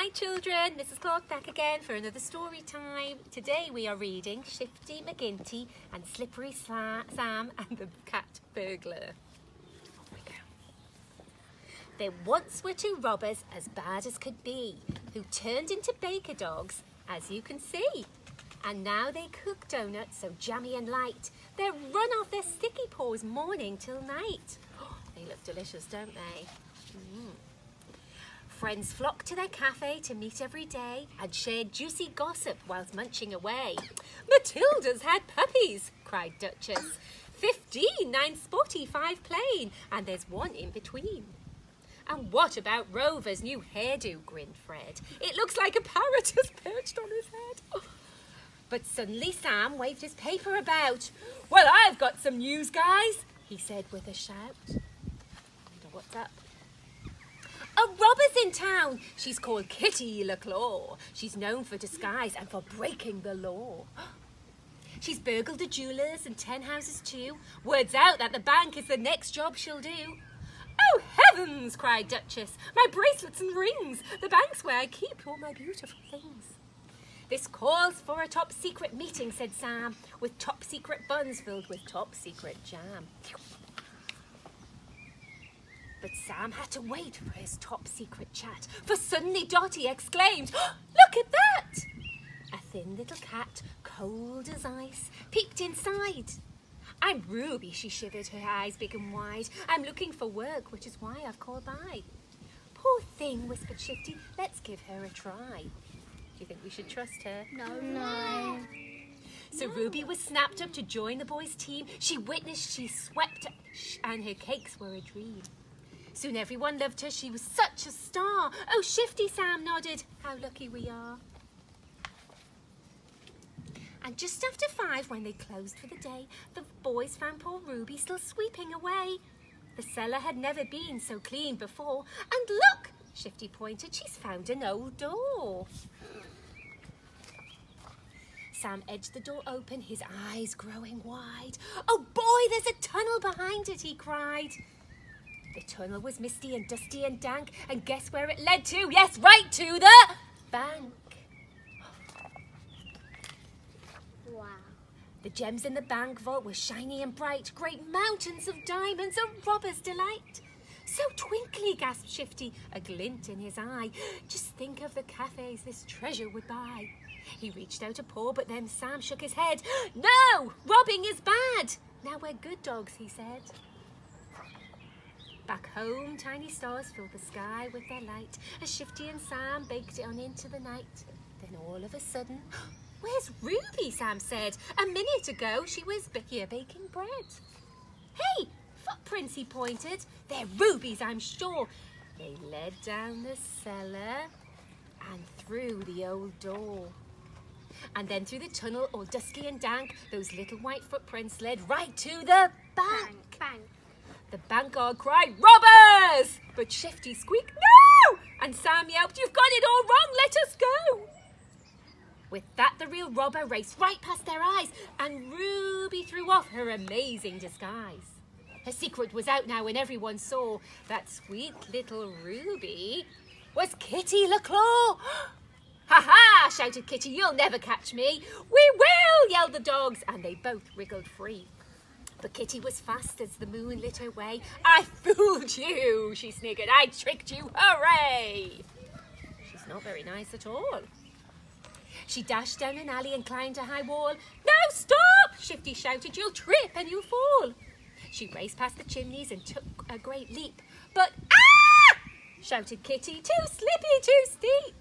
Hi children, Mrs. Clark back again for another story time. Today we are reading Shifty McGinty and Slippery Sam and the Cat Burglar. Off we go. There once were two robbers as bad as could be, who turned into baker dogs, as you can see. And now they cook donuts so jammy and light, they run off their sticky paws morning till night. Oh, they look delicious, don't they? Friends flock to their cafe to meet every day and share juicy gossip whilst munching away. Matilda's had puppies, cried Duchess. 15, 9 spotty, 5 plain, and there's one in between. And what about Rover's new hairdo, grinned Fred. It looks like a parrot has perched on his head. But suddenly Sam waved his paper about. Well, I've got some news, guys, he said with a shout. I wonder what's up. A robber's in town. She's called Kitty LaClaw. She's known for disguise and for breaking the law. She's burgled a jeweller's and 10 houses too. Word's out that the bank is the next job she'll do. Oh, heavens, cried Duchess. My bracelets and rings. The bank's where I keep all my beautiful things. This calls for a top-secret meeting, said Sam, with top-secret buns filled with top-secret jam. But Sam had to wait for his top-secret chat, for suddenly Dotty exclaimed, oh, look at that! A thin little cat, cold as ice, peeked inside. I'm Ruby, she shivered, her eyes big and wide. I'm looking for work, which is why I've called by. Poor thing, whispered Shifty, let's give her a try. Do you think we should trust her? No. So Ruby was snapped up to join the boys' team. She witnessed, she swept, and her cakes were a dream. Soon everyone loved her, she was such a star. Oh, Shifty, Sam nodded, how lucky we are. And just after 5, when they closed for the day, the boys found poor Ruby still sweeping away. The cellar had never been so clean before. And look, Shifty pointed, she's found an old door. Sam edged the door open, his eyes growing wide. Oh boy, there's a tunnel behind it, he cried. The tunnel was misty and dusty and dank, and guess where it led to? Yes, right to the bank. Wow. The gems in the bank vault were shiny and bright, great mountains of diamonds, a robber's delight. So twinkly, gasped Shifty, a glint in his eye. Just think of the cafes this treasure would buy. He reached out a paw, but then Sam shook his head. No, robbing is bad. Now we're good dogs, he said. Back home, tiny stars filled the sky with their light as Shifty and Sam baked it on into the night. Then all of a sudden, where's Ruby, Sam said. A minute ago, she was here baking bread. Hey, footprints, he pointed. They're Ruby's, I'm sure. They led down the cellar and through the old door. And then through the tunnel, all dusky and dank, those little white footprints led right to the bank. Bank. The bank guard cried, robbers! But Shifty squeaked, no! And Sam yelped, you've got it all wrong, let us go! With that, the real robber raced right past their eyes, and Ruby threw off her amazing disguise. Her secret was out now, and everyone saw that sweet little Ruby was Kitty LaClaw. Ha-ha, shouted Kitty, you'll never catch me. We will, yelled the dogs, and they both wriggled free. But Kitty was fast as the moon lit her way. I fooled you, she sniggered. I tricked you, hooray! She's not very nice at all. She dashed down an alley and climbed a high wall. No, stop, Shifty shouted. You'll trip and you'll fall. She raced past the chimneys and took a great leap. But, ah! Shouted Kitty. Too slippy, too steep.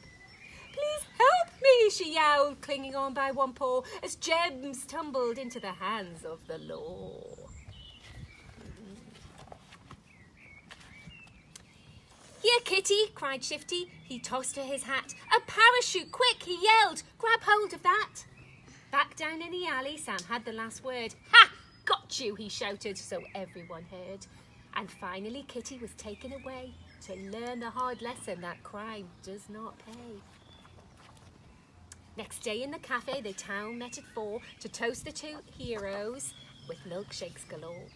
Please help me, she yowled, clinging on by one paw as gems tumbled into the hands of the law. Here, Kitty, cried Shifty. He tossed her his hat. A parachute, quick, he yelled. Grab hold of that. Back down in the alley, Sam had the last word. Ha! Got you, he shouted, so everyone heard. And finally, Kitty was taken away to learn the hard lesson that crime does not pay. Next day in the cafe, the town met at 4 to toast the two heroes with milkshakes galore.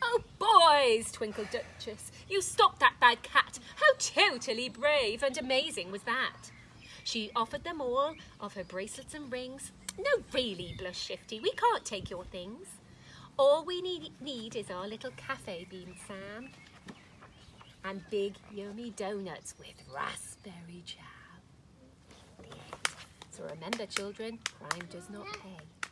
Oh, boys, twinkled Duchess. You stopped that bad cat. How totally brave and amazing was that? She offered them all of her bracelets and rings. No, really, blushed Shifty, we can't take your things. All we need is our little cafe bean, Sam. And big, yummy donuts with raspberry jam. The end. So remember, children, crime does not pay.